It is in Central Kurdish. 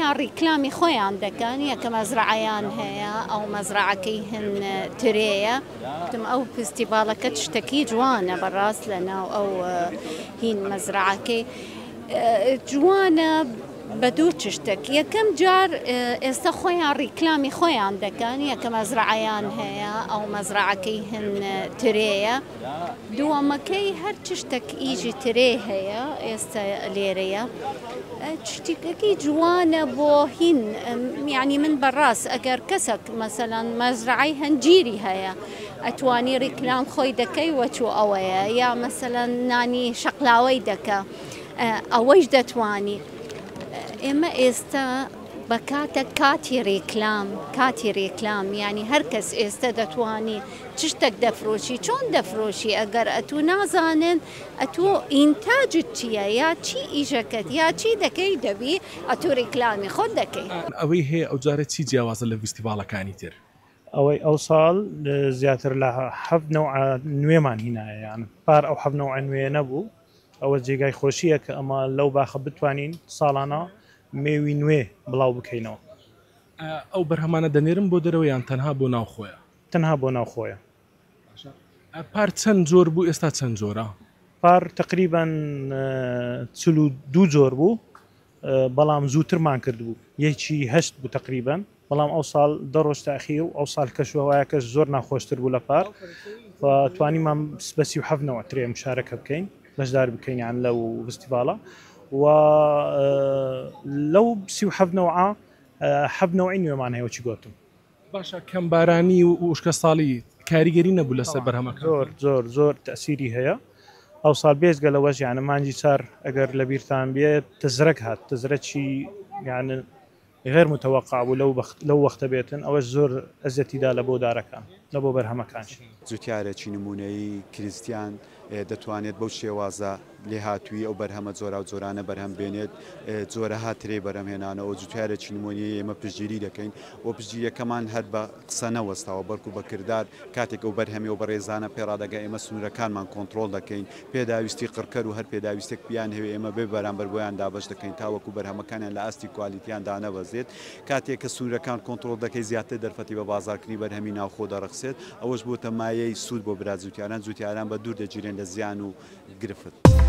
خۆیان ڕیکلامی خۆیان دەکەن یەکە مەزرعەیان هەیە ئەو مەزرعەکەی هەن ترەیە وتم ئەو فستیڤالەکە شتێکی جوانە بەڕاست لەناو ئەو هین مەزرعەکەی جوانە بە دوو شتێک یەکەم جار ئێستا خۆیان ڕیکلامی خۆیان دەکەن یەکە مەزرعەیان هەیە ئەو مەزرعەکەی هەن ترەیە دووەمەکەی هەر شتێک ئیژی ترێ هەیە ئێستا لێرەیە شتێکەکەی جوانە بۆ هین یعنی من بەڕاست ئەگەر کەسێک مەسەلەن مەزرعەی هەنجیری هەیە ئەتوانی ڕیکلام خۆی دەکەی وەچوو ئەوەیە یا مەسەلەن نانی شەقلاوەی دەکە ئەوەش دەتوانی ئێمە ئێستا بە کاتی ڕێکلام یعنی هەر کەس ئێستا دەتوانی چ شتێک دەفرۆشی چۆن دەفرۆشی ئەگەر ئەتوو نازانن ئەتوو ئینتاجت چییە یا چی ئیژەکەت یا چی دەکەی دەبی ئەتوو ڕێکلامی خۆت دەکەی ئەوەی هەیە ئەو جارە چی جیاوازە لە فستیڤالەکانی تر ئەوەی ئەو ساڵ زیاتر لە حەفت نەوع نوێمان هینایە یان پار ئەو حەفت نەوع نوێ نەبوو ئەوە جێگای خۆشییە کە ئەمە لەو باخە بتوانین ساڵانە مێوی نوێ بڵاو بکەینەوە ئەو بەرهەمانە دەنێرم بۆ دەرەوە یان تەنها بۆ ناوخۆیە تەنها بۆ ناوخۆیە پار چەند جۆر بوو ئێستا چەند جۆرە پار تقریبان 42 جۆر بوو بەڵام زووترمان کرد بوو یەکی هەشت بوو تقریبان بەڵام ئەو ساڵ دەڕۆژ تاخیر و ئەو ساڵ کەشوهوایە کەس زۆر ناخۆشتر بوو لە پار توانیمان بە 37 ترێ مشارەکە بکەین بەشدار بکەین یان لەو فستیڤالە و لەو 37 حەب نەوعی نوێمان هەیە چی گوتم باشە کەم بارانی و وشکە ساڵی کاریگەری نەبوو لەسەر بەرهەمەکە زۆر تەسیری هەیە ئەو ساڵ بێزگە لەوەش یانە مانجی چار ئەگەر لە بیرتان بێت تزرەک هات تزرەکی یان غێر متوقع بوو لەو وەختە بێتن ئەوە زۆر ئەزەتیدا لە بۆ دارەکان لە بۆ بەرهەمەکان جوتیارێکی نمونەیی کریستیان دەتوانێت بەو شێوازە لێ هاتووی ئەو بەرهەمە جۆرا و جۆرانە بەرهەم بێنێت جۆرە هاترێ بەرهەمهێنانەوە جوتیارێکی نمونی ئێمە پشتگیری دەکەین و پشتگیریەکەمان هەر بە قسە نەوەستاوە بەڵکو بە کردار کاتێک ئەو بەرهەمی و بەڕێزانە پێڕادەگە ئێمە سنوورەکانمان کۆنتترۆل دەکەین پێداویستی قڕکەر و هەر پێداویستێک بیان هەوێ ئێمە بێ بەرامبەر بۆیان دابش دەکەین تاوەکو بەرهەمەکانیان لە ئاستی کوالیتیان دانەبەزێت کاتێک کە سنوورەکان کۆنتترۆل دەکەی زیاتر دەرفەتی بە بازارکردنی بەرهەمی ناوخۆ دەڕەخسێت ئەوەش بۆتە مایەی سوود بۆ برا جوتیاران بە دوور دەگیرێن لە زیان و گرفت.